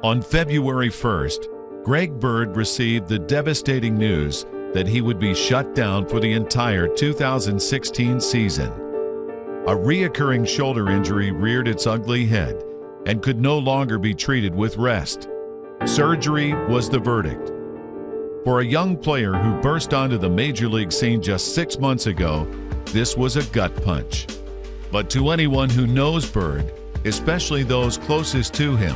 On February 1st, Greg Bird received the devastating news that he would be shut down for the entire 2016 season. A reoccurring shoulder injury reared its ugly head and could no longer be treated with rest. Surgery was the verdict. For a young player who burst onto the major league scene just 6 months ago, this was a gut punch. But to anyone who knows Bird, especially those closest to him,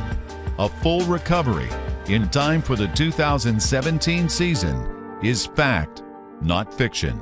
a full recovery in time for the 2017 season is fact, not fiction.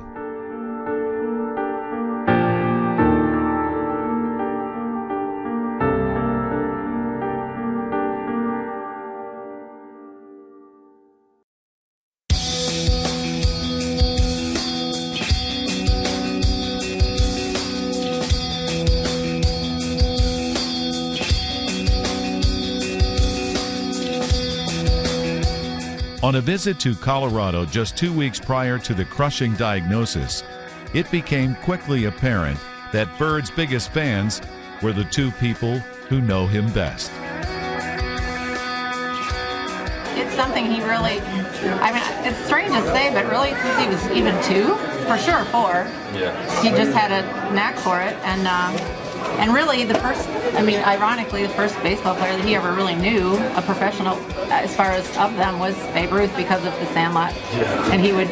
On a visit to Colorado just 2 weeks prior to the crushing diagnosis, it became quickly apparent that Bird's biggest fans were the two people who know him best. It's something he really, I mean, it's strange to say, but really since he was even 2, for sure 4, yeah. He just had a knack for it. And really the first, I mean, ironically, the first baseball player that he ever really knew, a professional, as far as of them, was Babe Ruth because of the Sandlot. Yeah. And he would,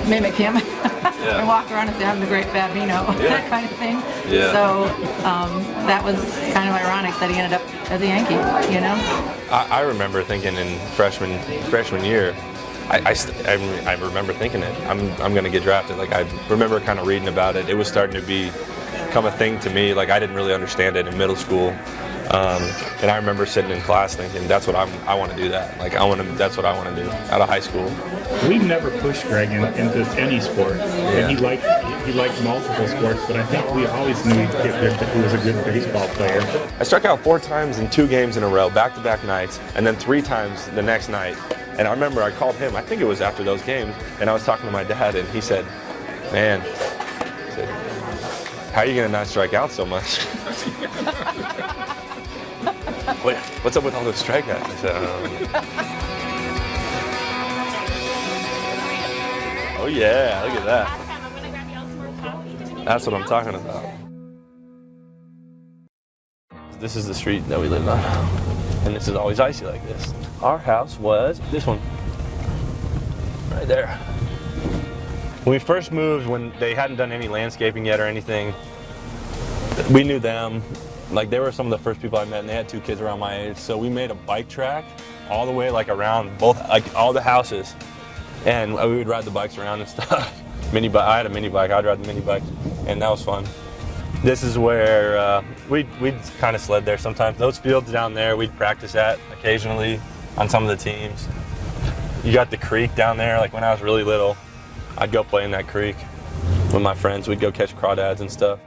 mimic him yeah. and walk around and say, I'm the great Babino, yeah. that kind of thing. Yeah. So that was kind of ironic that he ended up as a Yankee, you know? I remember thinking in freshman year, I remember thinking it. I'm going to get drafted. Like, I remember kind of reading about it. It was starting to become a thing to me. Like, I didn't really understand it in middle school. And I remember sitting in class thinking, that's what I want to do that. Like, that's what I want to do out of high school. We never pushed Greg into any sport. Yeah. And he liked multiple sports, but I think we always knew that he was a good baseball player. I struck out 4 times in 2 games in a row, back-to-back nights, and then 3 times the next night. And I remember I called him, I think it was after those games, and I was talking to my dad, and he said, man, how are you going to not strike out so much? What's up with all those strikeouts? I said, oh yeah, look at that. That's what I'm talking about. This is the street that we live on. And this is always icy like this. Our house was this one. Right there. When we first moved, when they hadn't done any landscaping yet or anything, we knew them. Like, they were some of the first people I met, and they had 2 kids around my age. So we made a bike track all the way, like, around all the houses. And we would ride the bikes around and stuff. I had a mini bike, I'd ride the mini bike, and that was fun. This is where we'd kind of sled there sometimes. Those fields down there, we'd practice at occasionally on some of the teams. You got the creek down there. Like, when I was really little, I'd go play in that creek with my friends. We'd go catch crawdads and stuff.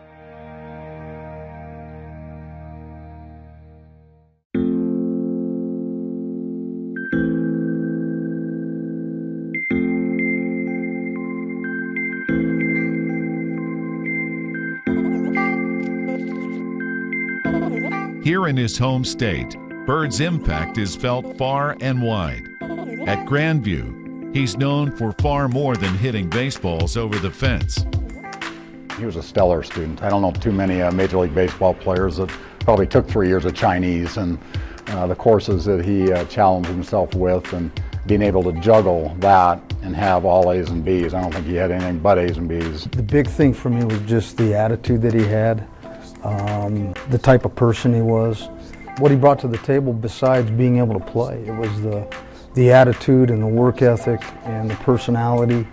Here in his home state, Bird's impact is felt far and wide. At Grandview, he's known for far more than hitting baseballs over the fence. He was a stellar student. I don't know too many Major League Baseball players that probably took 3 years of Chinese, and the courses that he challenged himself with, and being able to juggle that and have all A's and B's. I don't think he had anything but A's and B's. The big thing for me was just the attitude that he had, the type of person he was, what he brought to the table besides being able to play. It was the attitude and the work ethic and the personality.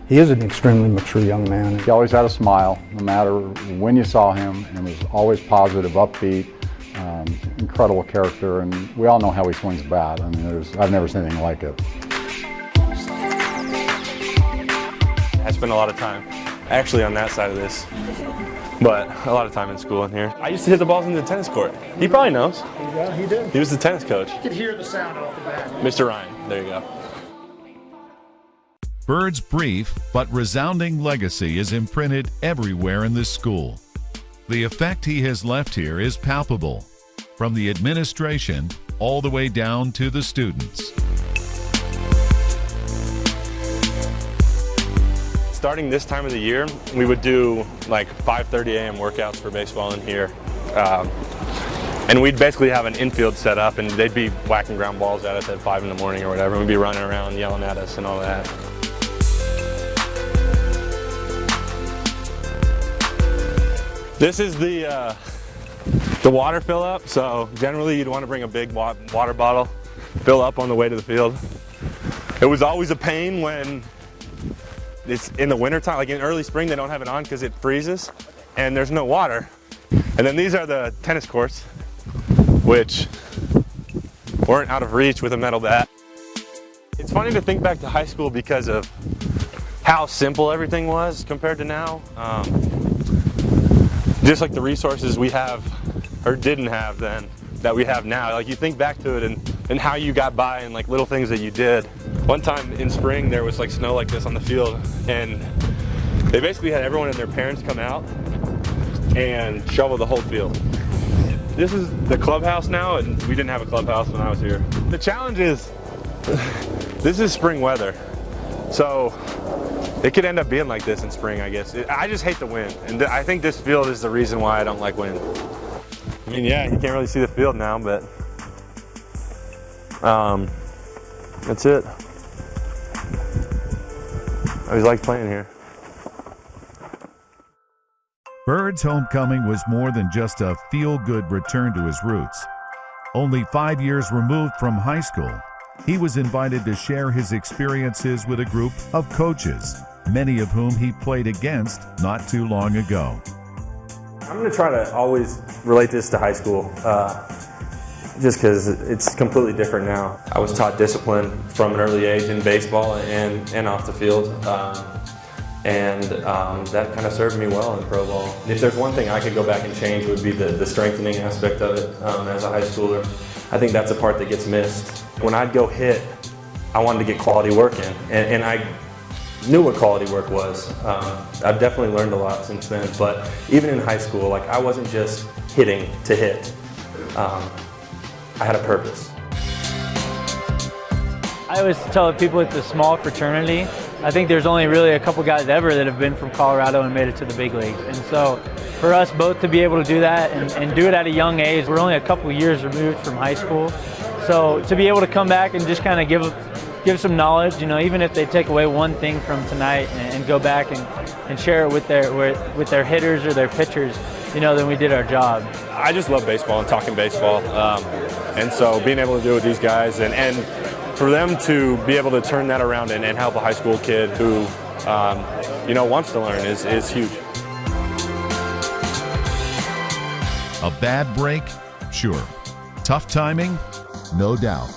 He is an extremely mature young man. He always had a smile, no matter when you saw him, and was always positive, upbeat, incredible character, and we all know how he swings a bat. I mean, I've never seen anything like it. I spent a lot of time actually on that side of this, but a lot of time in school in here. I used to hit the balls into the tennis court. He probably knows. Yeah, he did. He was the tennis coach. You could hear the sound off the bat. Mr. Ryan, there you go. Bird's brief but resounding legacy is imprinted everywhere in this school. The effect he has left here is palpable, from the administration all the way down to the students. Starting this time of the year, we would do like 5:30 a.m. workouts for baseball in here. And we'd basically have an infield set up, and they'd be whacking ground balls at us at 5 in the morning or whatever, and we'd be running around yelling at us and all that. This is the water fill up, so generally you'd want to bring a big water bottle, fill up on the way to the field. It was always a pain when it's in the winter time, like in early spring they don't have it on because it freezes and there's no water. And then these are the tennis courts, which weren't out of reach with a metal bat. It's funny to think back to high school because of how simple everything was compared to now. Just like the resources we have or didn't have then that we have now. Like you think back to it and how you got by and like little things that you did. One time in spring there was like snow like this on the field, and they basically had everyone and their parents come out and shovel the whole field. This is the clubhouse now, and we didn't have a clubhouse when I was here. The challenge is, this is spring weather, so it could end up being like this in spring, I guess. I just hate the wind, and I think this field is the reason why I don't like wind. I mean, yeah, you can't really see the field now, but that's it. I always liked playing here. Bird's homecoming was more than just a feel-good return to his roots. Only 5 years removed from high school, he was invited to share his experiences with a group of coaches, many of whom he played against not too long ago. I'm going to try to always relate this to high school, just because it's completely different now. I was taught discipline from an early age in baseball and off the field. That kind of served me well in pro ball. If there's one thing I could go back and change, it would be the strengthening aspect of it as a high schooler. I think that's a part that gets missed. When I'd go hit, I wanted to get quality work in, and I knew what quality work was. I've definitely learned a lot since then, but even in high school, like I wasn't just hitting to hit. I had a purpose. I always tell people it's a small fraternity. I think there's only really a couple guys ever that have been from Colorado and made it to the big leagues. And so for us both to be able to do that and do it at a young age, we're only a couple years removed from high school. So to be able to come back and just kind of give some knowledge, you know, even if they take away one thing from tonight and go back and share it with their hitters or their pitchers, you know, then we did our job. I just love baseball and talking baseball. And so being able to do it with these guys and for them to be able to turn that around and help a high school kid who, you know, wants to learn is huge. A bad break? Sure. Tough timing? No doubt.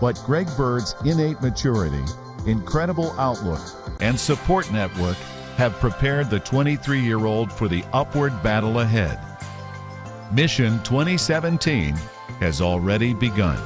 But Greg Bird's innate maturity, incredible outlook, and support network have prepared the 23-year-old for the upward battle ahead. Mission 2017 has already begun.